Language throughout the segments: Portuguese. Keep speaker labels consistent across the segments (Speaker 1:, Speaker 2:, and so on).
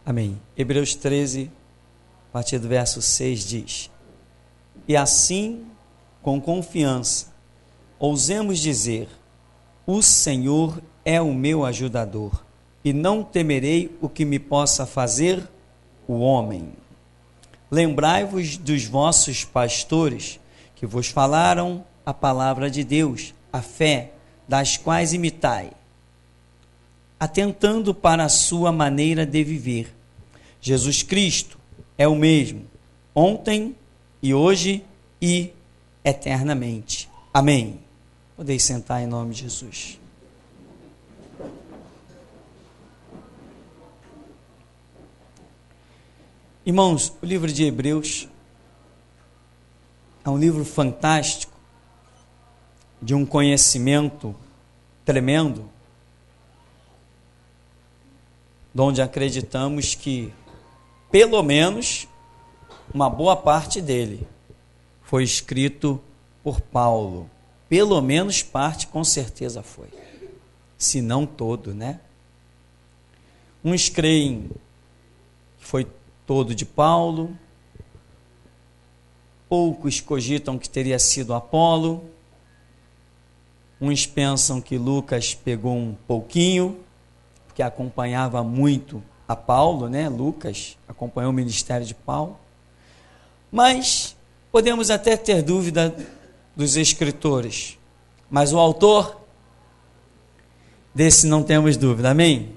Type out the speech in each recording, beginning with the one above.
Speaker 1: Amém. Hebreus 13, a partir do verso 6 diz: E assim, com confiança, ousemos dizer: o Senhor é o meu ajudador, e não temerei o que me possa fazer o homem. Lembrai-vos dos vossos pastores, que vos falaram a palavra de Deus, a fé, das quais imitai, atentando para a sua maneira de viver. Jesus Cristo é o mesmo, ontem e hoje e eternamente. Amém. Podeis sentar em nome de Jesus. Irmãos, o livro de Hebreus é um livro fantástico, de um conhecimento tremendo, onde acreditamos que, pelo menos, uma boa parte dele foi escrito por Paulo. Pelo menos parte, com certeza foi. Se não todo, né? Uns creem que foi todo de Paulo, poucos cogitam que teria sido Apolo, uns pensam que Lucas pegou um pouquinho, porque acompanhava muito a Paulo, né? Lucas acompanhou o ministério de Paulo. Mas podemos até ter dúvida dos escritores, mas o autor, desse não temos dúvida, amém?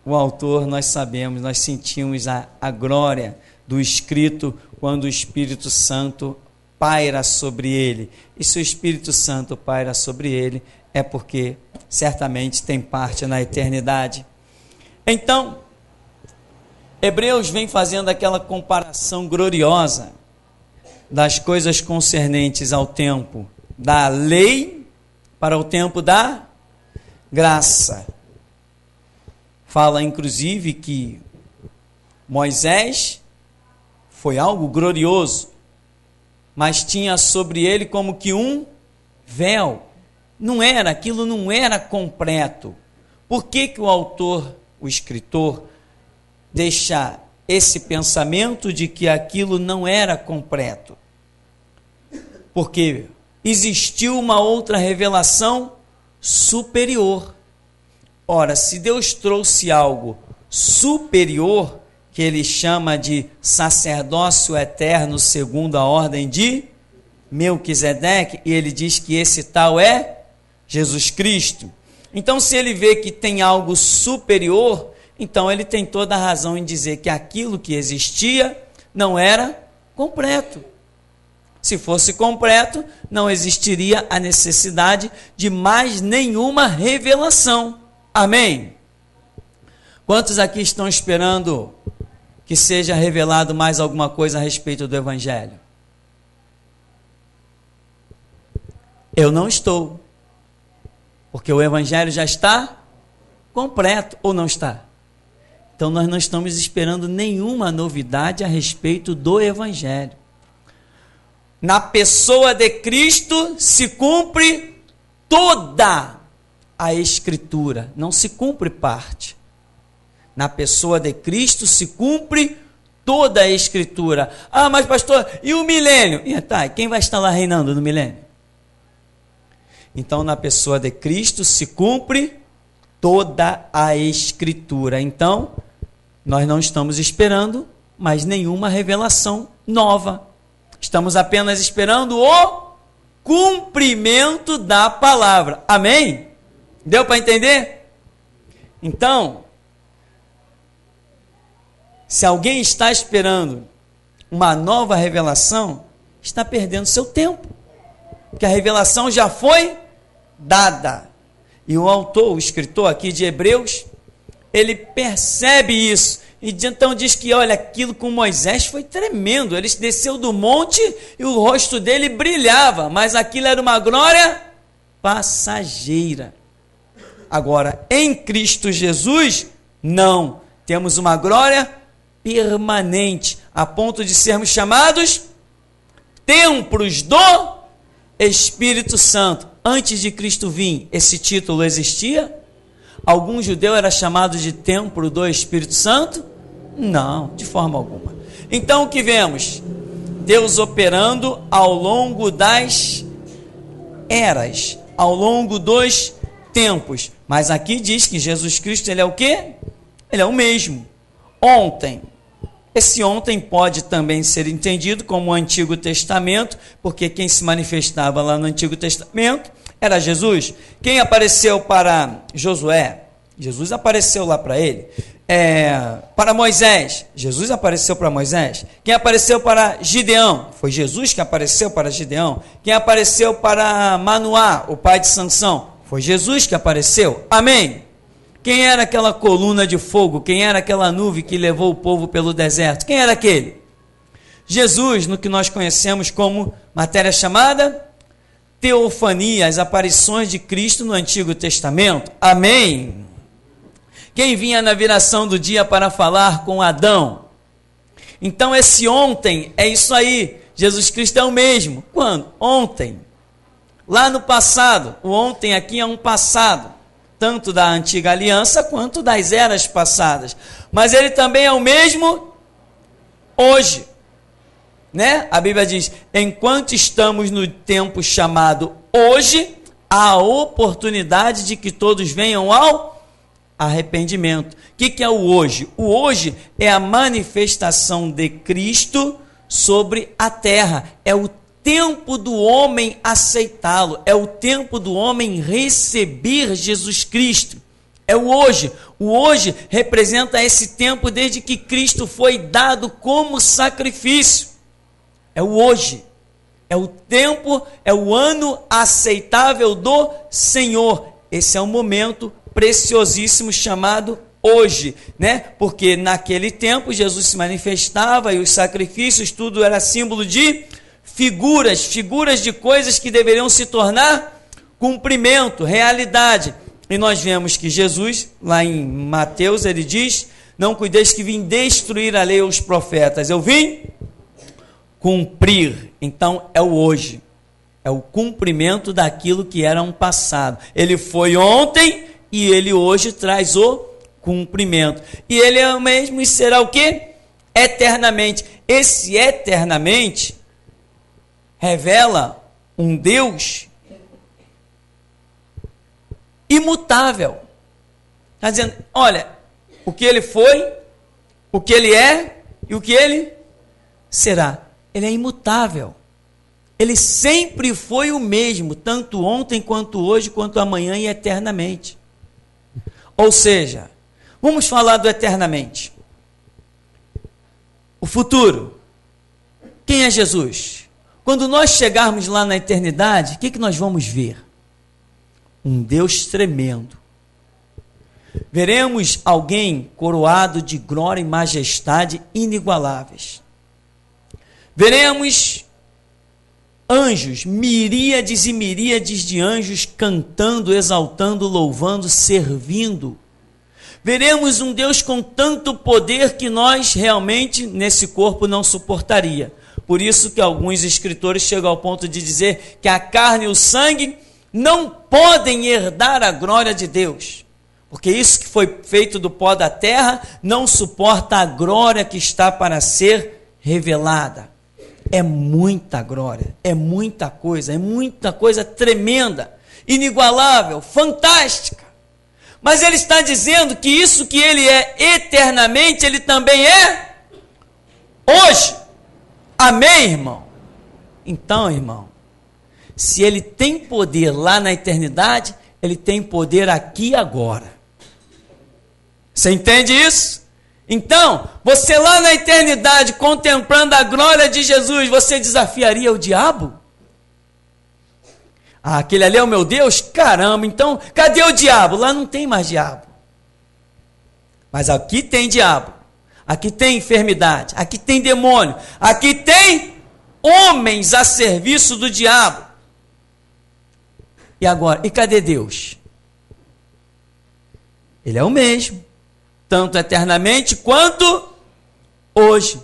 Speaker 1: O autor, nós sabemos, nós sentimos a glória do escrito quando o Espírito Santo paira sobre ele. E se o Espírito Santo paira sobre ele, é porque certamente tem parte na eternidade. Então, Hebreus vem fazendo aquela comparação gloriosa das coisas concernentes ao tempo da lei para o tempo da graça. Fala, inclusive, que Moisés foi algo glorioso, mas tinha sobre ele como que um véu. Aquilo não era completo. Por que o autor, o escritor, deixa esse pensamento de que aquilo não era completo? Porque existiu uma outra revelação superior. Ora, se Deus trouxe algo superior, que ele chama de sacerdócio eterno segundo a ordem de Melquisedeque, e ele diz que esse tal é Jesus Cristo. Então, se ele vê que tem algo superior, então ele tem toda a razão em dizer que aquilo que existia não era completo. Se fosse completo, não existiria a necessidade de mais nenhuma revelação. Amém? Quantos aqui estão esperando que seja revelado mais alguma coisa a respeito do Evangelho? Eu não estou. Porque o Evangelho já está completo, ou não está? Então nós não estamos esperando nenhuma novidade a respeito do Evangelho. Na pessoa de Cristo se cumpre toda a Escritura, não se cumpre parte. Na pessoa de Cristo se cumpre toda a Escritura. Ah, mas pastor, e o milênio? E tá, quem vai estar lá reinando no milênio? Então, na pessoa de Cristo se cumpre toda a Escritura. Então, nós não estamos esperando mais nenhuma revelação nova. Estamos apenas esperando o cumprimento da palavra. Amém? Deu para entender? Então, se alguém está esperando uma nova revelação, está perdendo seu tempo. Porque a revelação já foi dada. E o autor, o escritor aqui de Hebreus, ele percebe isso. E então diz que, olha, aquilo com Moisés foi tremendo. Ele desceu do monte e o rosto dele brilhava. Mas aquilo era uma glória passageira. Agora, em Cristo Jesus, não. Temos uma glória permanente, a ponto de sermos chamados templos do Espírito Santo. Antes de Cristo vir, esse título existia? Algum judeu era chamado de templo do Espírito Santo? Não, de forma alguma. Então o que vemos? Deus operando ao longo das eras, ao longo dos tempos. Mas aqui diz que Jesus Cristo, ele é o quê? Ele é o mesmo. Ontem. Esse ontem pode também ser entendido como o Antigo Testamento, porque quem se manifestava lá no Antigo Testamento era Jesus. Quem apareceu para Josué? Jesus apareceu lá para ele. Para Moisés, Jesus apareceu para Moisés. Quem apareceu para Gideão? Foi Jesus que apareceu para Gideão. Quem apareceu para Manoá, o pai de Sansão? Foi Jesus que apareceu. Amém? Quem era aquela coluna de fogo? Quem era aquela nuvem que levou o povo pelo deserto? Quem era aquele? Jesus, no que nós conhecemos como matéria chamada teofania, as aparições de Cristo no Antigo Testamento. Amém? Quem vinha na viração do dia para falar com Adão? Então esse ontem é isso aí. Jesus Cristo é o mesmo. Quando? Ontem. Lá no passado. O ontem aqui é um passado, tanto da antiga aliança quanto das eras passadas. Mas ele também é o mesmo hoje. Né? A Bíblia diz, enquanto estamos no tempo chamado hoje, há a oportunidade de que todos venham ao arrependimento. O que é o hoje? O hoje é a manifestação de Cristo sobre a terra. É o tempo do homem aceitá-lo. É o tempo do homem receber Jesus Cristo. É o hoje. O hoje representa esse tempo desde que Cristo foi dado como sacrifício. É o hoje. É o tempo, é o ano aceitável do Senhor. Esse é um momento preciosíssimo chamado hoje, né? Porque naquele tempo Jesus se manifestava e os sacrifícios, tudo era símbolo de figuras de coisas que deveriam se tornar cumprimento, realidade. E nós vemos que Jesus, lá em Mateus, ele diz, não cuideis que vim destruir a lei ou os profetas, eu vim cumprir. Então é o hoje, é o cumprimento daquilo que era um passado. Ele foi ontem e ele hoje traz o cumprimento. E ele é o mesmo e será o quê? Eternamente. Esse eternamente revela um Deus imutável. Está dizendo, olha, o que ele foi, o que ele é e o que ele será. Ele é imutável. Ele sempre foi o mesmo, tanto ontem, quanto hoje, quanto amanhã e eternamente. Ou seja, vamos falar do eternamente. O futuro. Quem é Jesus? Quando nós chegarmos lá na eternidade, o que nós vamos ver? Um Deus tremendo. Veremos alguém coroado de glória e majestade inigualáveis. Veremos anjos, miríades e miríades de anjos cantando, exaltando, louvando, servindo. Veremos um Deus com tanto poder que nós realmente nesse corpo não suportaria. Por isso que alguns escritores chegam ao ponto de dizer que a carne e o sangue não podem herdar a glória de Deus. Porque isso que foi feito do pó da terra não suporta a glória que está para ser revelada. É muita glória, é muita coisa tremenda, inigualável, fantástica. Mas ele está dizendo que isso que ele é eternamente, ele também é hoje. Amém, irmão? Então, irmão, se ele tem poder lá na eternidade, ele tem poder aqui e agora. Você entende isso? Então, você lá na eternidade, contemplando a glória de Jesus, você desafiaria o diabo? Ah, aquele ali é o meu Deus? Caramba, então, cadê o diabo? Lá não tem mais diabo. Mas aqui tem diabo. Aqui tem enfermidade. Aqui tem demônio. Aqui tem homens a serviço do diabo. E agora? E cadê Deus? Ele é o mesmo. Tanto eternamente quanto hoje.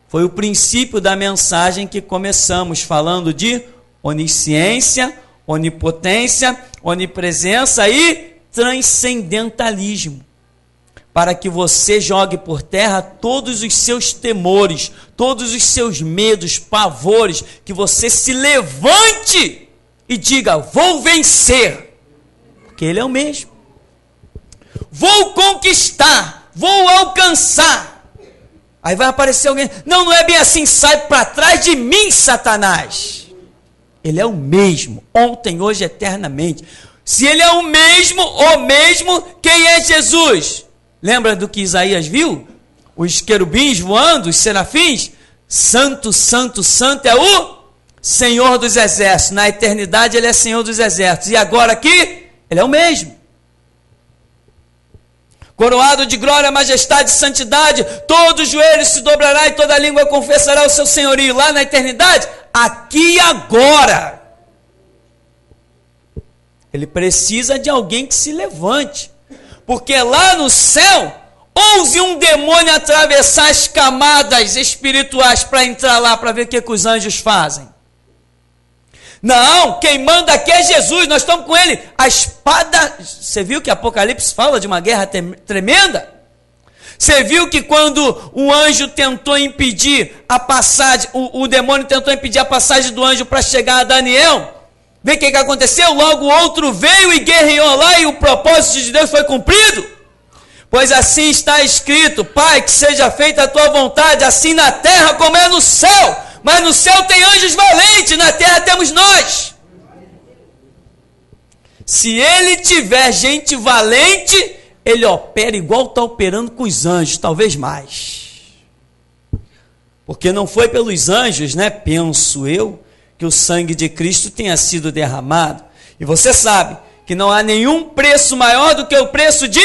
Speaker 1: Foi o princípio da mensagem que começamos falando de onisciência, onipotência, onipresença e transcendentalismo. para que você jogue por terra todos os seus temores, todos os seus medos, pavores, que você se levante e diga: vou vencer, porque Ele é o mesmo. Vou conquistar, vou alcançar. Aí vai aparecer alguém: não é bem assim, sai para trás de mim, Satanás. Ele é o mesmo, ontem, hoje, eternamente. Se Ele é o mesmo, quem é Jesus? Lembra do que Isaías viu? Os querubins voando, os serafins? Santo, santo, santo é o Senhor dos exércitos. Na eternidade Ele é Senhor dos exércitos. E agora aqui, Ele é o mesmo. Coroado de glória, majestade e santidade, todo joelho se dobrará e toda língua confessará o seu senhorio. Lá na eternidade, aqui e agora. Ele precisa de alguém que se levante. Porque lá no céu, ouse um demônio atravessar as camadas espirituais para entrar lá, para ver o que os anjos fazem. Não, quem manda aqui é Jesus, nós estamos com Ele. A espada, você viu que Apocalipse fala de uma guerra tremenda? Você viu que quando o anjo tentou impedir a passagem, o demônio tentou impedir a passagem do anjo para chegar a Daniel? Vê o que aconteceu? Logo o outro veio e guerreou lá e o propósito de Deus foi cumprido. Pois assim está escrito: Pai, que seja feita a tua vontade, assim na terra como é no céu. Mas no céu tem anjos valentes, na terra temos nós. Se Ele tiver gente valente, Ele opera igual está operando com os anjos, talvez mais. Porque não foi pelos anjos, né, penso eu, que o sangue de Cristo tenha sido derramado. E você sabe que não há nenhum preço maior do que o preço de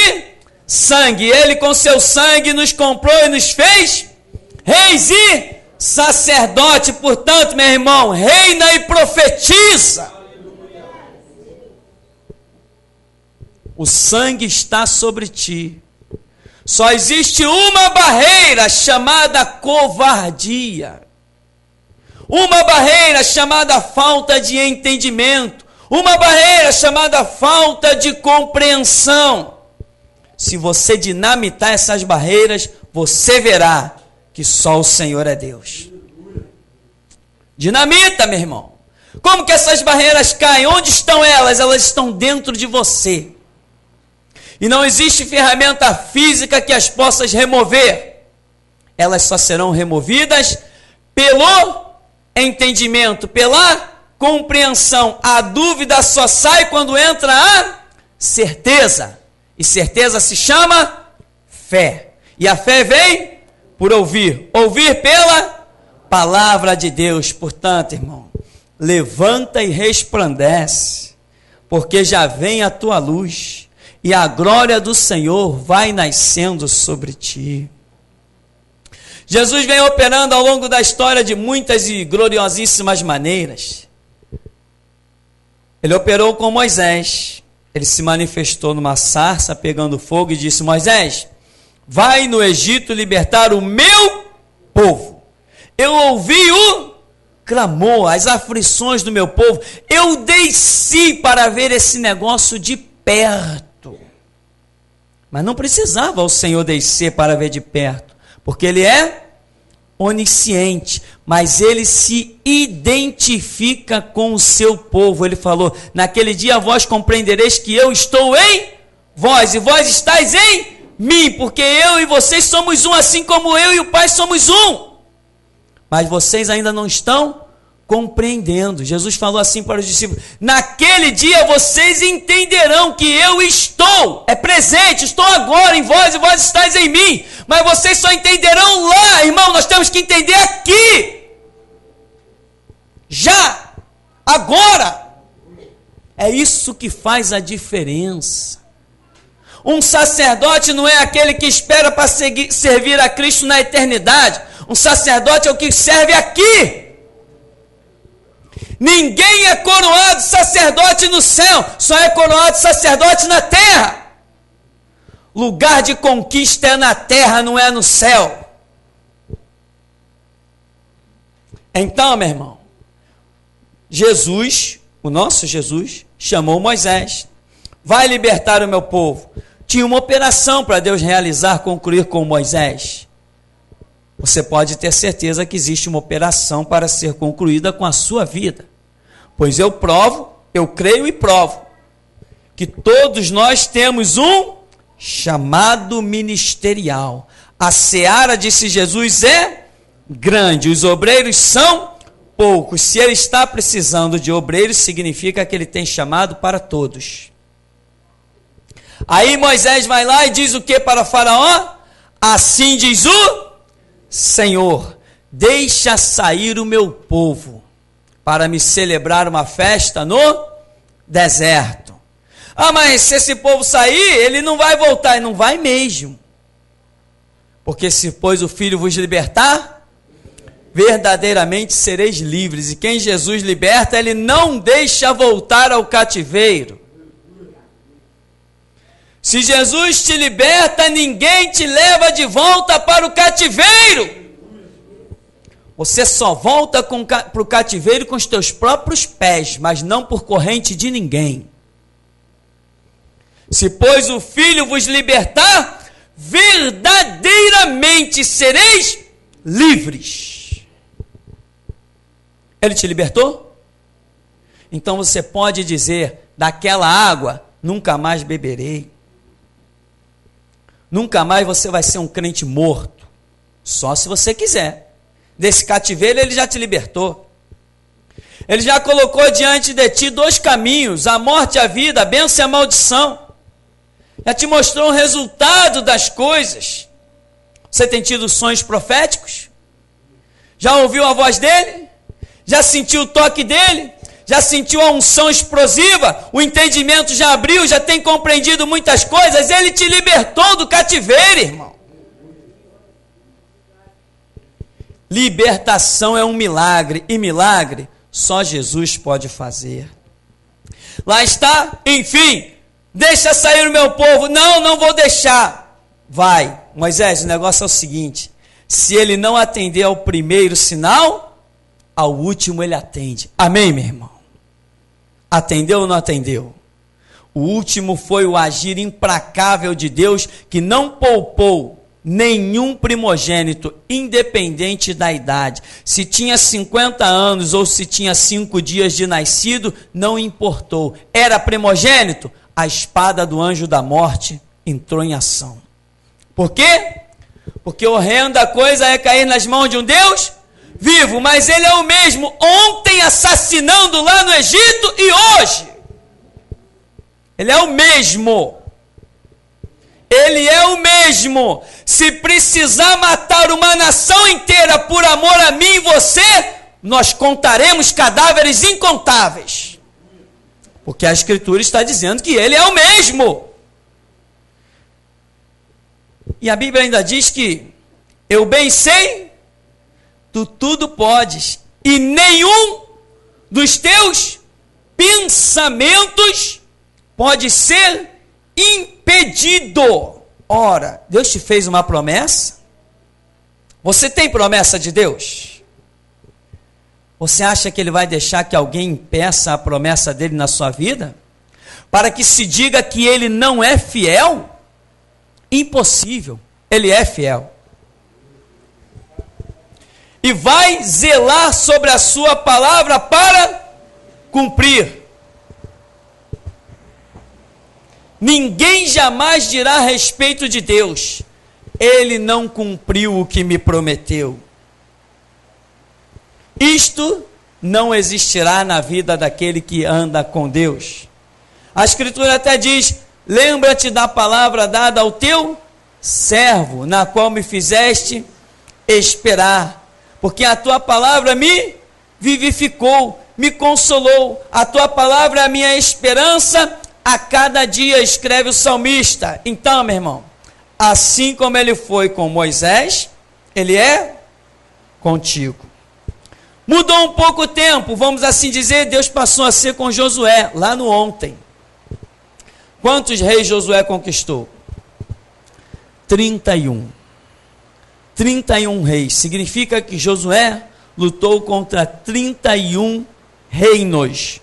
Speaker 1: sangue. Ele com seu sangue nos comprou e nos fez reis e sacerdote. Portanto, meu irmão, reina e profetiza. O sangue está sobre ti. Só existe uma barreira chamada covardia. Uma barreira chamada falta de entendimento. Uma barreira chamada falta de compreensão. Se você dinamitar essas barreiras, você verá que só o Senhor é Deus. Dinamita, meu irmão. Como que essas barreiras caem? Onde estão elas? Elas estão dentro de você. E não existe ferramenta física que as possa remover. Elas só serão removidas pelo entendimento, pela compreensão. A dúvida só sai quando entra a certeza. E certeza se chama fé. E a fé vem por ouvir. Ouvir pela palavra de Deus. Portanto, irmão, levanta e resplandece, porque já vem a tua luz, e a glória do Senhor vai nascendo sobre ti. Jesus vem operando ao longo da história de muitas e gloriosíssimas maneiras. Ele operou com Moisés. Ele se manifestou numa sarça pegando fogo e disse: Moisés, vai no Egito libertar o meu povo. Eu ouvi o clamor, as aflições do meu povo. Eu desci para ver esse negócio de perto. Mas não precisava o Senhor descer para ver de perto, porque Ele é onisciente, mas Ele se identifica com o seu povo. Ele falou: naquele dia vós compreendereis que eu estou em vós, e vós estáis em mim, porque eu e vocês somos um, assim como eu e o Pai somos um. Mas vocês ainda não estão compreendendo. Jesus falou assim para os discípulos: naquele dia vocês entenderão que eu estou, é presente, estou agora em vós e vós estáis em mim, mas vocês só entenderão lá. Irmão, nós temos que entender aqui, já, agora. É isso que faz a diferença. Um sacerdote não é aquele que espera para servir a Cristo na eternidade. Um sacerdote é o que serve aqui. Ninguém é coroado sacerdote no céu, só é coroado sacerdote na terra. Lugar de conquista é na terra, não é no céu. Então, meu irmão, Jesus, o nosso Jesus, chamou Moisés: vai libertar o meu povo. Tinha uma operação para Deus realizar, concluir com Moisés. Você pode ter certeza que existe uma operação para ser concluída com a sua vida. Pois eu provo, eu creio e provo, que todos nós temos um chamado ministerial. A seara, disse Jesus, é grande, os obreiros são poucos. Se ele está precisando de obreiros, significa que ele tem chamado para todos. Aí Moisés vai lá e diz o que para Faraó? Assim diz o Senhor, deixa sair o meu povo para me celebrar uma festa no deserto. Ah, mas se esse povo sair, ele não vai voltar. E não vai mesmo. Porque se pois o Filho vos libertar, verdadeiramente sereis livres. E quem Jesus liberta, ele não deixa voltar ao cativeiro. Se Jesus te liberta, ninguém te leva de volta para o cativeiro. Você só volta para o cativeiro com os teus próprios pés, mas não por corrente de ninguém. Se, pois, o Filho vos libertar, verdadeiramente sereis livres. Ele te libertou? Então você pode dizer, daquela água nunca mais beberei. Nunca mais você vai ser um crente morto. Só se você quiser. Desse cativeiro ele já te libertou. Ele já colocou diante de ti 2 caminhos, a morte e a vida, a bênção e a maldição. Já te mostrou o resultado das coisas. Você tem tido sonhos proféticos? Já ouviu a voz dele? Já sentiu o toque dele? Já sentiu a unção explosiva? O entendimento já abriu? Já tem compreendido muitas coisas? Ele te libertou do cativeiro, irmão. Libertação é um milagre, e milagre só Jesus pode fazer. Lá está, enfim, deixa sair o meu povo. Não, não vou deixar. Vai, Moisés, o negócio é o seguinte, se ele não atender ao primeiro sinal, ao último ele atende. Amém, meu irmão? Atendeu ou não atendeu? O último foi o agir implacável de Deus, que não poupou nenhum primogênito, independente da idade. Se tinha 50 anos ou se tinha 5 dias de nascido, não importou. Era primogênito? A espada do anjo da morte entrou em ação. Por quê? Porque horrenda coisa é cair nas mãos de um Deus vivo, mas ele é o mesmo ontem assassinando lá no Egito e hoje. Ele é o mesmo. Ele é o mesmo. Se precisar matar uma nação inteira por amor a mim e você, nós contaremos cadáveres incontáveis. Porque a Escritura está dizendo que ele é o mesmo. E a Bíblia ainda diz que eu bem sei, tu tudo podes, e nenhum dos teus pensamentos pode ser impedido. Ora, Deus te fez uma promessa? Você tem promessa de Deus? Você acha que ele vai deixar que alguém impeça a promessa dele na sua vida? Para que se diga que ele não é fiel? Impossível, ele é fiel. E vai zelar sobre a sua palavra para cumprir. Ninguém jamais dirá a respeito de Deus, ele não cumpriu o que me prometeu. Isto não existirá na vida daquele que anda com Deus. A Escritura até diz, lembra-te da palavra dada ao teu servo, na qual me fizeste esperar. Porque a tua palavra me vivificou, me consolou. A tua palavra é a minha esperança a cada dia, escreve o salmista. Então, meu irmão, assim como ele foi com Moisés, ele é contigo. Mudou um pouco o tempo, vamos assim dizer, Deus passou a ser com Josué, lá no ontem. Quantos reis Josué conquistou? 31. 31 reis. Significa que Josué lutou contra 31 reinos.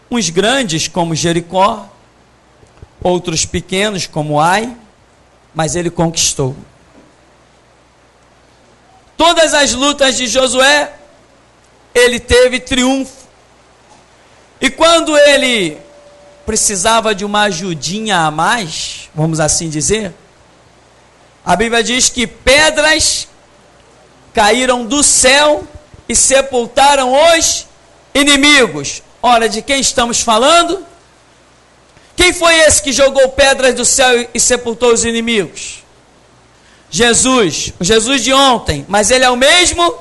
Speaker 1: Uns grandes como Jericó, outros pequenos, como Ai, mas ele conquistou. Todas as lutas de Josué, ele teve triunfo. E quando ele precisava de uma ajudinha a mais, vamos assim dizer, a Bíblia diz que pedras caíram do céu e sepultaram os inimigos. Ora, de quem estamos falando? Quem foi esse que jogou pedras do céu e sepultou os inimigos? Jesus, o Jesus de ontem, mas ele é o mesmo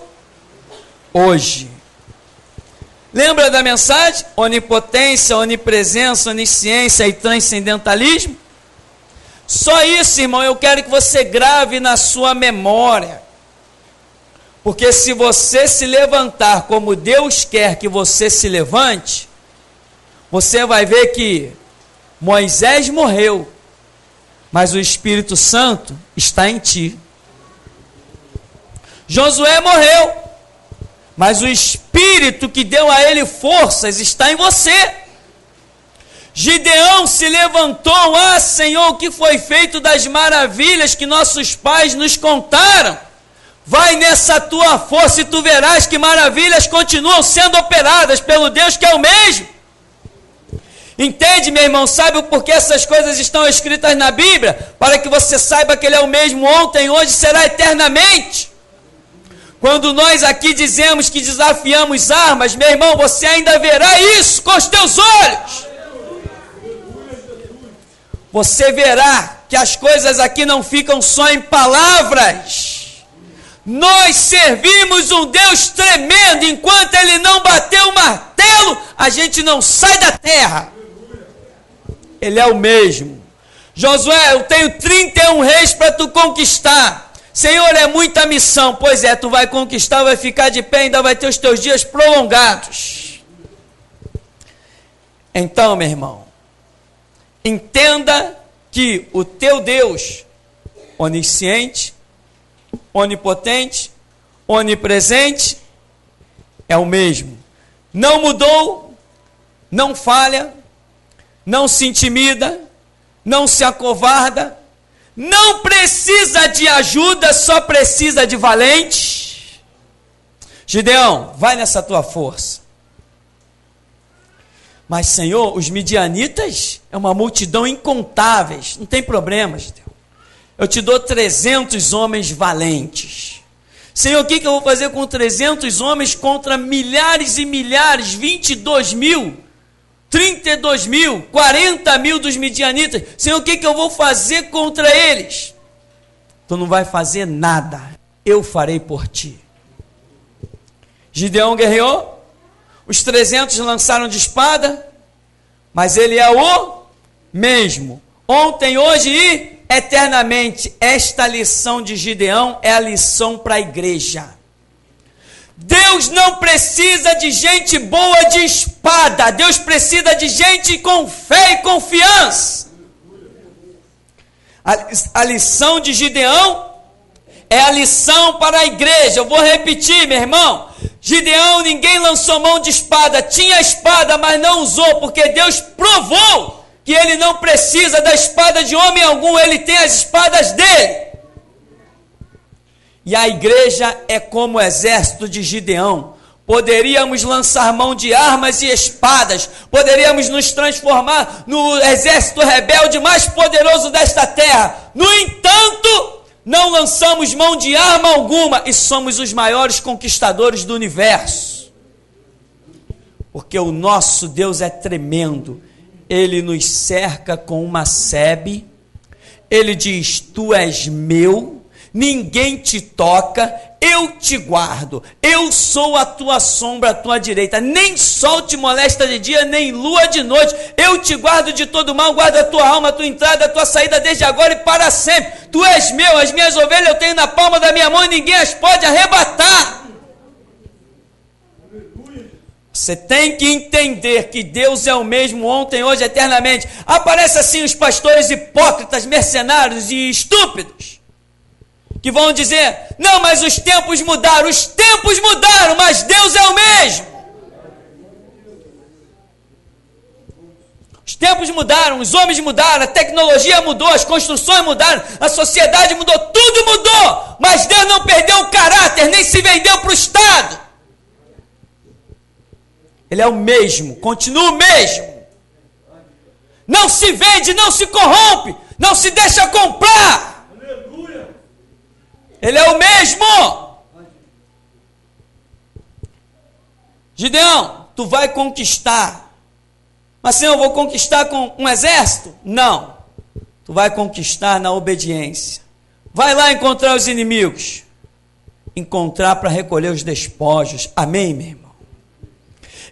Speaker 1: hoje. Lembra da mensagem? Onipotência, onipresença, onisciência e transcendentalismo? Só isso, irmão, eu quero que você grave na sua memória. Porque se você se levantar como Deus quer que você se levante, você vai ver que Moisés morreu, mas o Espírito Santo está em ti. Josué morreu, mas o Espírito que deu a ele forças está em você. Gideão se levantou, Senhor, o que foi feito das maravilhas que nossos pais nos contaram? Vai nessa tua força e tu verás que maravilhas continuam sendo operadas pelo Deus que é o mesmo. Entende, meu irmão? Sabe o porquê essas coisas estão escritas na Bíblia? Para que você saiba que Ele é o mesmo ontem, hoje, será eternamente. Quando nós aqui dizemos que desafiamos armas, meu irmão, você ainda verá isso com os teus olhos. Você verá que as coisas aqui não ficam só em palavras. Nós servimos um Deus tremendo. Enquanto Ele não bater o martelo, a gente não sai da terra. Ele é o mesmo. Josué, eu tenho 31 reis para tu conquistar. Senhor, é muita missão. Pois é, tu vai conquistar, vai ficar de pé, ainda vai ter os teus dias prolongados. Então, meu irmão, entenda que o teu Deus, onisciente, onipotente, onipresente, é o mesmo. Não mudou, não falha, não se intimida, não se acovarda, não precisa de ajuda, só precisa de valente. Gideão, vai nessa tua força. Mas, Senhor, os midianitas é uma multidão incontáveis. Não tem problema, Gideão. Eu te dou 300 homens valentes. Senhor, o que eu vou fazer com 300 homens contra milhares e milhares, 22 mil, 32 mil, 40 mil dos midianitas? Senhor, o que eu vou fazer contra eles? Tu não vai fazer nada, eu farei por ti. Gideão guerreou, os 300 lançaram de espada, mas ele é o mesmo, ontem, hoje e eternamente. Esta lição de Gideão é a lição para a igreja. Deus não precisa de gente boa de espada, Deus precisa de gente com fé e confiança. A lição de Gideão é a lição para a igreja. Eu vou repetir, meu irmão. Gideão, ninguém lançou mão de espada, tinha espada, mas não usou, porque Deus provou que ele não precisa da espada de homem algum, ele tem as espadas dele. E a igreja é como o exército de Gideão. Poderíamos lançar mão de armas e espadas, poderíamos nos transformar no exército rebelde mais poderoso desta terra. No entanto, não lançamos mão de arma alguma e somos os maiores conquistadores do universo. Porque o nosso Deus é tremendo. Ele nos cerca com uma sebe. Ele diz: tu és meu, ninguém te toca, eu te guardo, eu sou a tua sombra à tua direita, nem sol te molesta de dia, nem lua de noite, eu te guardo de todo mal, guardo a tua alma, a tua entrada, a tua saída, desde agora e para sempre. Tu és meu, as minhas ovelhas eu tenho na palma da minha mão e ninguém as pode arrebatar. Você tem que entender que Deus é o mesmo ontem, hoje, eternamente. Aparece assim os pastores hipócritas, mercenários e estúpidos, que vão dizer: não, mas os tempos mudaram, mas Deus é o mesmo. Os tempos mudaram, os homens mudaram, a tecnologia mudou, as construções mudaram, a sociedade mudou, tudo mudou. Mas Deus não perdeu o caráter, nem se vendeu para o Estado. Ele é o mesmo, continua o mesmo. Não se vende, não se corrompe, não se deixa comprar. Ele é o mesmo. Gideão, tu vai conquistar. Mas Senhor, eu vou conquistar com um exército? Não. Tu vai conquistar na obediência. Vai lá encontrar os inimigos. Encontrar para recolher os despojos. Amém, meu irmão?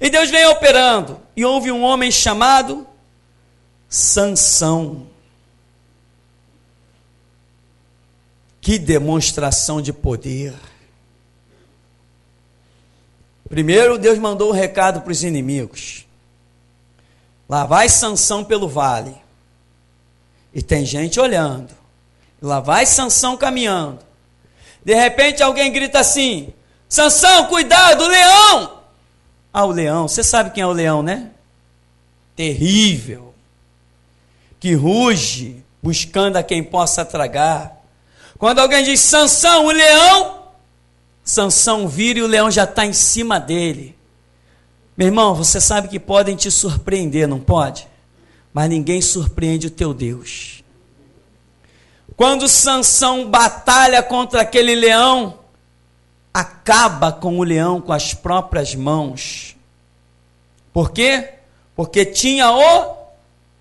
Speaker 1: E Deus vem operando. E houve um homem chamado Sansão. Que demonstração de poder. Primeiro, Deus mandou um recado para os inimigos. Lá vai Sansão pelo vale. E tem gente olhando. Lá vai Sansão caminhando. De repente alguém grita assim: Sansão, cuidado, o leão! Ah, o leão, você sabe quem é o leão, né? Terrível. Que ruge, buscando a quem possa tragar. Quando alguém diz Sansão, o leão, Sansão vira e o leão já está em cima dele. Meu irmão, você sabe que podem te surpreender, não pode? Mas ninguém surpreende o teu Deus. Quando Sansão batalha contra aquele leão, acaba com o leão com as próprias mãos. Por quê? Porque tinha o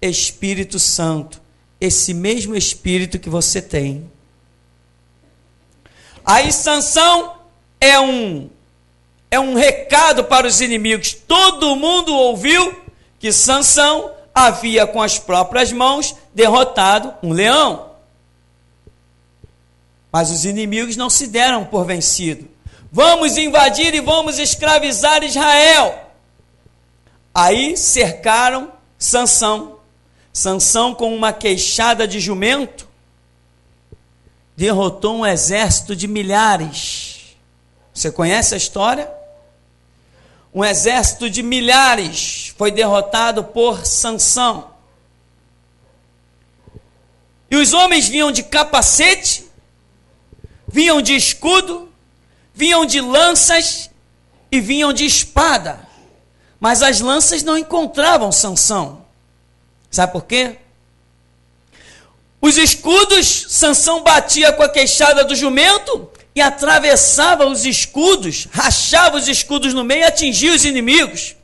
Speaker 1: Espírito Santo, esse mesmo Espírito que você tem. Aí Sansão é um recado para os inimigos. Todo mundo ouviu que Sansão havia com as próprias mãos derrotado um leão. Mas os inimigos não se deram por vencido. Vamos invadir e vamos escravizar Israel. Aí cercaram Sansão. Sansão, com uma queixada de jumento, derrotou um exército de milhares. Você conhece a história? Um exército de milhares foi derrotado por Sansão. E os homens vinham de capacete, vinham de escudo, vinham de lanças e vinham de espada. Mas as lanças não encontravam Sansão. Sabe por quê? Os escudos, Sansão batia com a queixada do jumento e atravessava os escudos, rachava os escudos no meio e atingia os inimigos.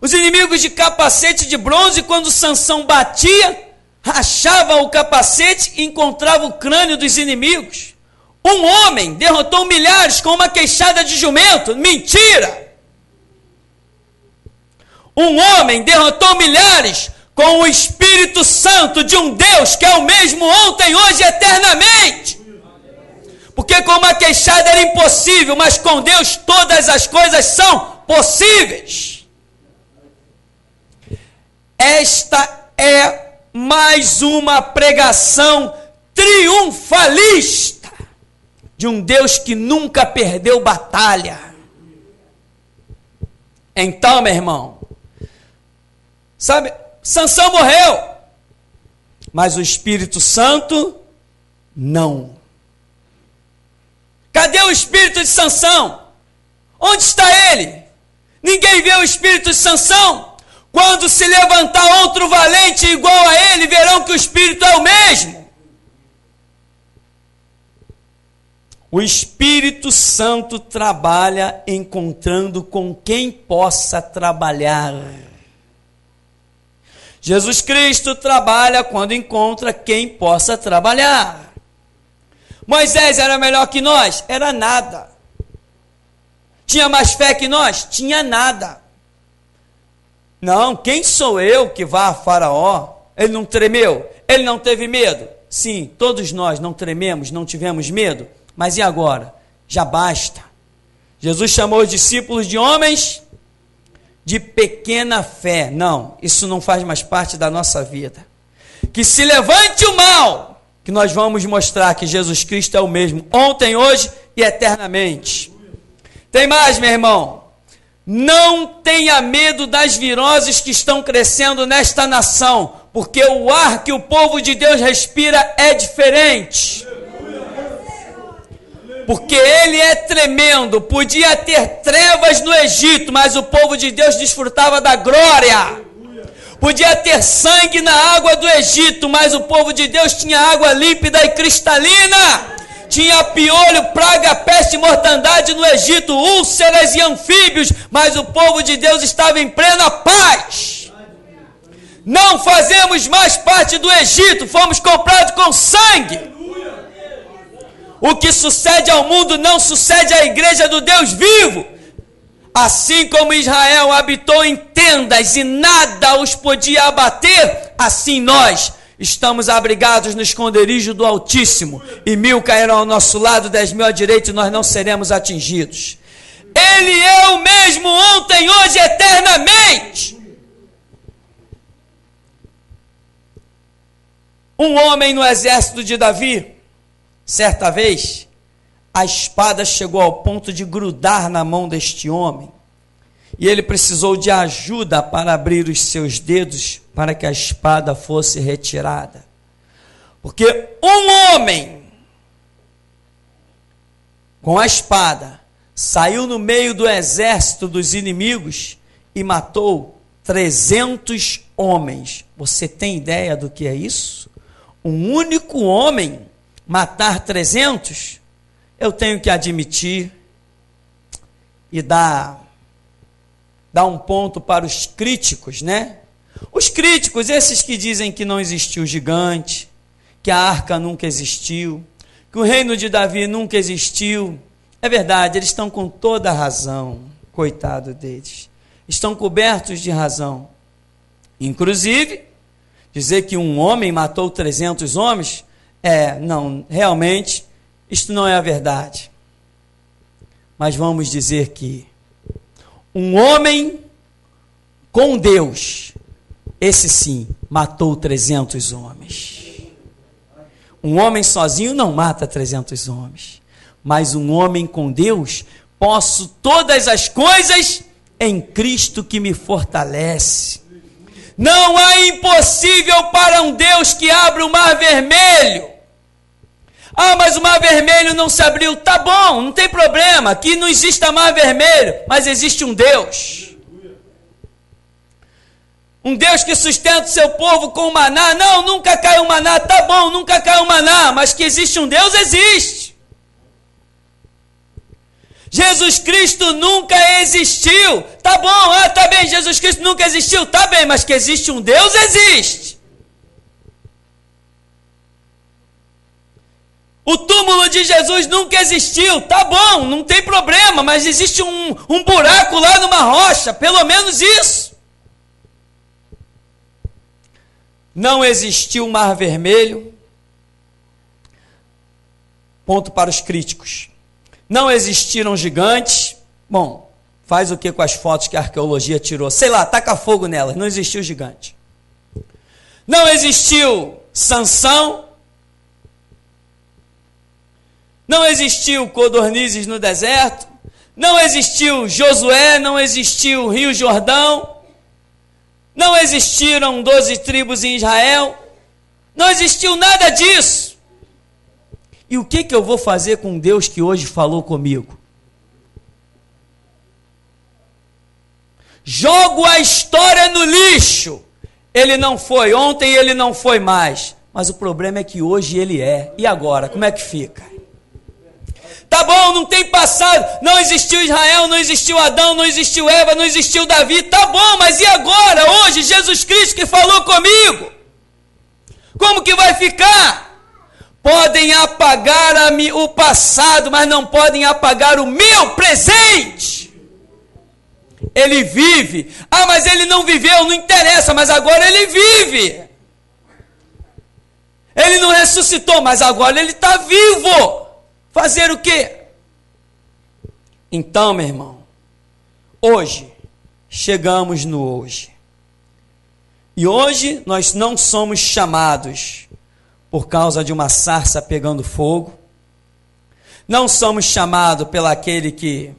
Speaker 1: Os inimigos de capacete de bronze, quando Sansão batia, rachava o capacete e encontrava o crânio dos inimigos. Um homem derrotou milhares com uma queixada de jumento. Mentira! Um homem derrotou milhares com o Espírito Santo de um Deus que é o mesmo ontem, hoje e eternamente. Porque com uma queixada era impossível, mas com Deus todas as coisas são possíveis. Esta é mais uma pregação triunfalista de um Deus que nunca perdeu batalha. Então, meu irmão, sabe, Sansão morreu, mas o Espírito Santo não. Cadê o Espírito de Sansão? Onde está ele? Ninguém vê o Espírito de Sansão? Quando se levantar outro valente igual a ele, verão que o Espírito é o mesmo. O Espírito Santo trabalha encontrando com quem possa trabalhar. Jesus Cristo trabalha quando encontra quem possa trabalhar. Moisés era melhor que nós? Era nada. Tinha mais fé que nós? Tinha nada. Não, quem sou eu que vá a Faraó? Ele não tremeu? Ele não teve medo? Sim, todos nós não trememos, não tivemos medo. Mas e agora? Já basta. Jesus chamou os discípulos de homens de pequena fé. Não, isso não faz mais parte da nossa vida. Que se levante o mal, que nós vamos mostrar que Jesus Cristo é o mesmo, ontem, hoje e eternamente. Tem mais, meu irmão. Não tenha medo das viroses que estão crescendo nesta nação, porque o ar que o povo de Deus respira é diferente. Porque ele é tremendo. Podia ter trevas no Egito, mas o povo de Deus desfrutava da glória. Podia ter sangue na água do Egito, mas o povo de Deus tinha água límpida e cristalina. Tinha piolho, praga, peste e mortandade no Egito, úlceras e anfíbios, mas o povo de Deus estava em plena paz. Não fazemos mais parte do Egito, fomos comprados com sangue. O que sucede ao mundo não sucede à igreja do Deus vivo. Assim como Israel habitou em tendas e nada os podia abater, assim nós estamos abrigados no esconderijo do Altíssimo, e 1000 cairão ao nosso lado, 10.000 à direita, e nós não seremos atingidos. Ele é o mesmo ontem, hoje, eternamente. Um homem no exército de Davi, certa vez, a espada chegou ao ponto de grudar na mão deste homem, e ele precisou de ajuda para abrir os seus dedos para que a espada fosse retirada. Porque um homem com a espada saiu no meio do exército dos inimigos e matou 300 homens. Você tem ideia do que é isso? Um único homem matar 300? Eu tenho que admitir e dar um ponto para os críticos, né? Os críticos, esses que dizem que não existiu gigante, que a arca nunca existiu, que o reino de Davi nunca existiu. É verdade, eles estão com toda a razão, coitado deles. Estão cobertos de razão. Inclusive, dizer que um homem matou 300 homens, não, realmente, isto não é a verdade. Mas vamos dizer que um homem com Deus, esse sim, matou 300 homens. Um homem sozinho não mata 300 homens. Mas um homem com Deus, posso todas as coisas em Cristo que me fortalece. Não há impossível para um Deus que abre o mar vermelho. Ah, mas o mar vermelho não se abriu. Tá bom, não tem problema. Aqui não existe mar vermelho, mas existe um Deus. Um Deus que sustenta o seu povo com maná. Não, nunca caiu maná. Tá bom, nunca caiu maná, mas que existe um Deus, existe. Jesus Cristo nunca existiu. Tá bom, tá bem, Jesus Cristo nunca existiu. Tá bem, mas que existe um Deus, existe. O túmulo de Jesus nunca existiu. Tá bom, não tem problema, mas existe um buraco lá numa rocha, pelo menos isso. Não existiu o Mar Vermelho. Ponto para os críticos. Não existiram gigantes. Bom, faz o que com as fotos que a arqueologia tirou? Sei lá, taca fogo nelas. Não existiu gigante. Não existiu Sansão. Não existiu codornizes no deserto. Não existiu Josué. Não existiu o Rio Jordão. Não existiram 12 tribos em Israel. Não existiu nada disso. E o que eu vou fazer com Deus que hoje falou comigo? Jogo a história no lixo. Ele não foi ontem, ele não foi mais. Mas o problema é que hoje ele é. E agora, como é que fica? Tá bom, não tem passado, não existiu Israel, não existiu Adão, não existiu Eva, não existiu Davi, tá bom, mas e agora, hoje, Jesus Cristo que falou comigo? Como que vai ficar? Podem apagar o passado, mas não podem apagar o meu presente. Ele vive. Ah, mas ele não viveu, não interessa, mas agora ele vive. Ele não ressuscitou, mas agora ele está vivo. Fazer o quê? Então, meu irmão, hoje, chegamos no hoje. E hoje nós não somos chamados por causa de uma sarça pegando fogo. Não somos chamados pelo aquele que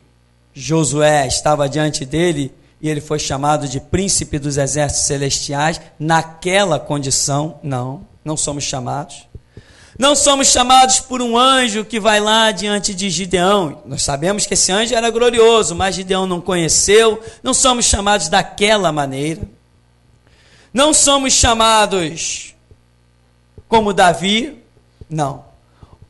Speaker 1: Josué estava diante dele e ele foi chamado de príncipe dos exércitos celestiais naquela condição. Não somos chamados. Não somos chamados por um anjo que vai lá diante de Gideão. Nós sabemos que esse anjo era glorioso, mas Gideão não conheceu. Não somos chamados daquela maneira. Não somos chamados como Davi. Não.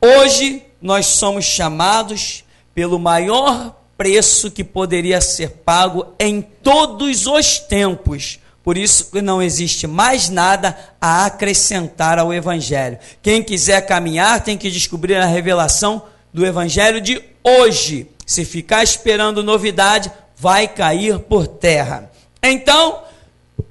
Speaker 1: Hoje nós somos chamados pelo maior preço que poderia ser pago em todos os tempos. Por isso não existe mais nada a acrescentar ao Evangelho. Quem quiser caminhar tem que descobrir a revelação do Evangelho de hoje. Se ficar esperando novidade, vai cair por terra. Então,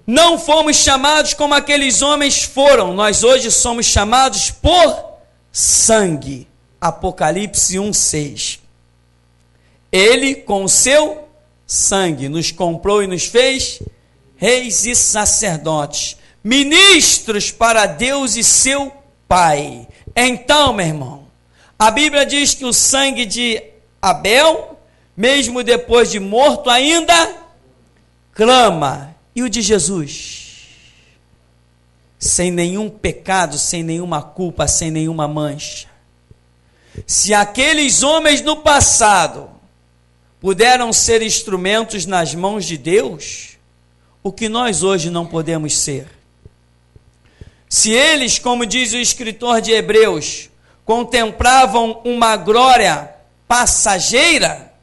Speaker 1: não fomos chamados como aqueles homens foram. Nós hoje somos chamados por sangue. Apocalipse 1:6. Ele, com o seu sangue, nos comprou e nos fez reis e sacerdotes, ministros para Deus e seu Pai. Então, meu irmão, a Bíblia diz que o sangue de Abel, mesmo depois de morto, ainda clama. E o de Jesus? Sem nenhum pecado, sem nenhuma culpa, sem nenhuma mancha. Se aqueles homens no passado puderam ser instrumentos nas mãos de Deus, o que nós hoje não podemos ser? Se eles, como diz o escritor de Hebreus, contemplavam uma glória passageira,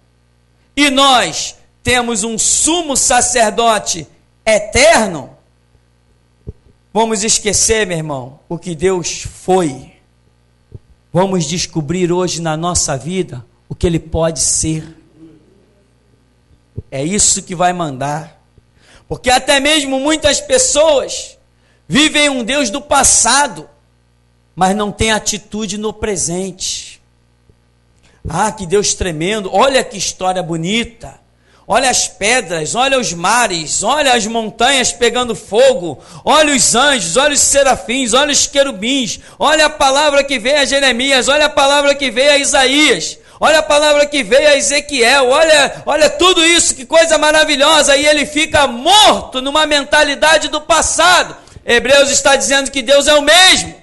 Speaker 1: e nós temos um sumo sacerdote eterno, vamos esquecer, meu irmão, o que Deus foi. Vamos descobrir hoje na nossa vida o que Ele pode ser. É isso que vai mandar. Porque até mesmo muitas pessoas vivem um Deus do passado, mas não tem atitude no presente. Ah, que Deus tremendo, olha que história bonita, olha as pedras, olha os mares, olha as montanhas pegando fogo, olha os anjos, olha os serafins, olha os querubins, olha a palavra que veio a Jeremias, olha a palavra que veio a Isaías, olha a palavra que veio a Ezequiel, olha tudo isso, que coisa maravilhosa, e ele fica morto numa mentalidade do passado. Hebreus está dizendo que Deus é o mesmo.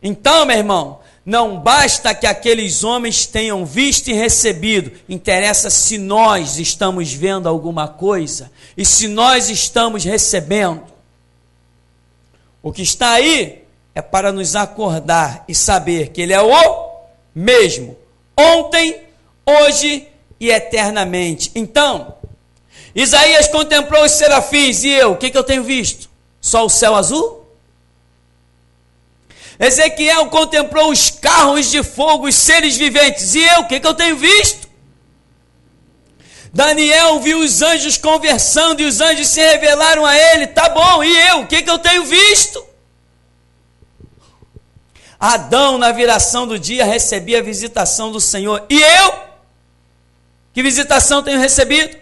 Speaker 1: Então, meu irmão, não basta que aqueles homens tenham visto e recebido, interessa se nós estamos vendo alguma coisa, e se nós estamos recebendo. O que está aí é para nos acordar e saber que Ele é o mesmo, ontem, hoje e eternamente. Então, Isaías contemplou os serafins, e eu, o que eu tenho visto? Só o céu azul? Ezequiel contemplou os carros de fogo, os seres viventes, e eu, o que eu tenho visto? Daniel viu os anjos conversando, e os anjos se revelaram a ele, tá bom, e eu, o que eu tenho visto? Adão, na viração do dia, recebia a visitação do Senhor. E eu? Que visitação tenho recebido?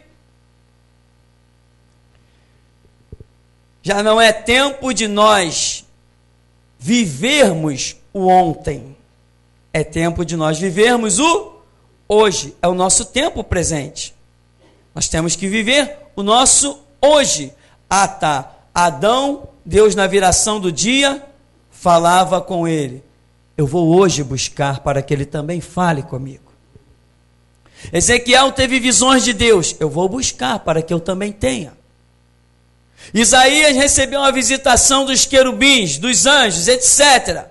Speaker 1: Já não é tempo de nós vivermos o ontem. É tempo de nós vivermos o hoje. É o nosso tempo presente. Nós temos que viver o nosso hoje. Ah, tá. Adão, Deus, na viração do dia, falava com ele. Eu vou hoje buscar para que ele também fale comigo. Ezequiel teve visões de Deus. Eu vou buscar para que eu também tenha. Isaías recebeu uma visitação dos querubins, dos anjos, etc.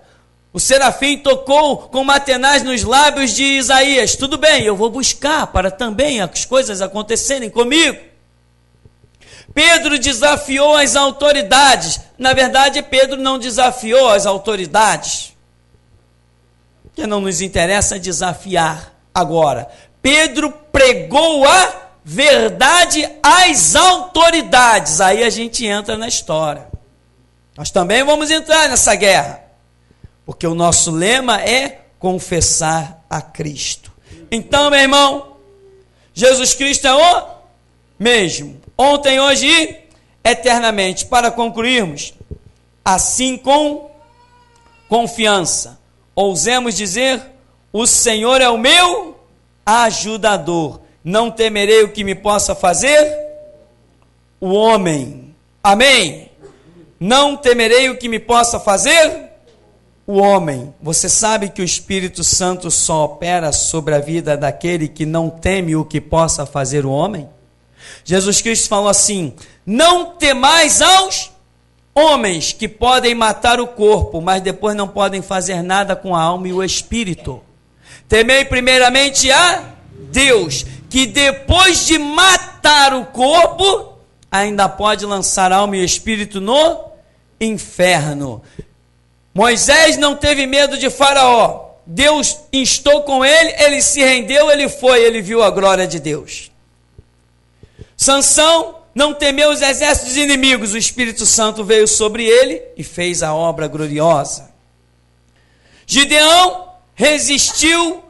Speaker 1: O serafim tocou com matenaz nos lábios de Isaías. Tudo bem, eu vou buscar para também as coisas acontecerem comigo. Pedro desafiou as autoridades. Na verdade, Pedro não desafiou as autoridades, que não nos interessa desafiar agora. Pedro pregou a verdade às autoridades. Aí a gente entra na história. Nós também vamos entrar nessa guerra, porque o nosso lema é confessar a Cristo. Então, meu irmão, Jesus Cristo é o mesmo, ontem, hoje e eternamente. Para concluirmos, assim com confiança, ousemos dizer: o Senhor é o meu ajudador. não temerei o que me possa fazer o homem. Amém? Não temerei o que me possa fazer o homem. Você sabe que o Espírito Santo só opera sobre a vida daquele que não teme o que possa fazer o homem? Jesus Cristo falou assim: não temais aos homens que podem matar o corpo, mas depois não podem fazer nada com a alma e o espírito. Temei primeiramente a Deus, que depois de matar o corpo, ainda pode lançar alma e espírito no inferno. Moisés não teve medo de Faraó. Deus instou com ele, ele se rendeu, ele foi, ele viu a glória de Deus. Sansão não temeu os exércitos inimigos, o Espírito Santo veio sobre ele e fez a obra gloriosa. Gideão resistiu,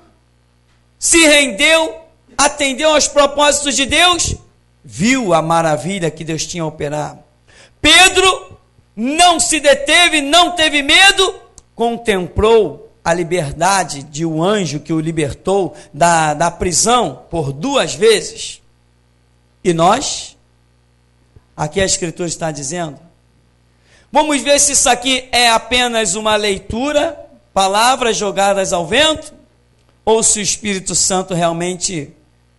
Speaker 1: se rendeu, atendeu aos propósitos de Deus, viu a maravilha que Deus tinha a operar. Pedro não se deteve, não teve medo, contemplou a liberdade de um anjo que o libertou da prisão por 2 vezes. E nós? Aqui a Escritura está dizendo. Vamos ver se isso aqui é apenas uma leitura, palavras jogadas ao vento, ou se o Espírito Santo realmente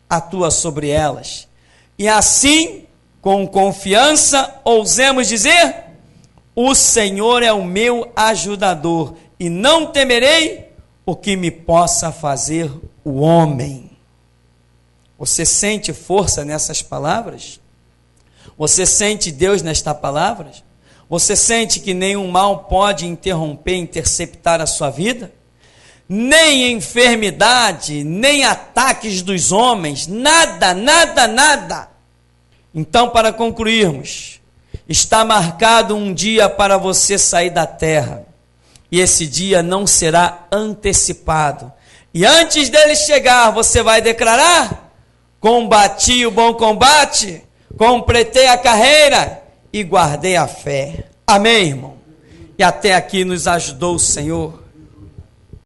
Speaker 1: atua sobre elas. E assim, com confiança, ousemos dizer: o Senhor é o meu ajudador, e não temerei o que me possa fazer o homem. Você sente força nessas palavras? Você sente Deus nestas palavras? Você sente que nenhum mal pode interromper, interceptar a sua vida? Nem enfermidade, nem ataques dos homens, nada, nada, nada. Então, para concluirmos, está marcado um dia para você sair da terra, e esse dia não será antecipado. E antes dele chegar, você vai declarar: combati o bom combate, completei a carreira e guardei a fé. Amém, irmão? E até aqui nos ajudou o Senhor.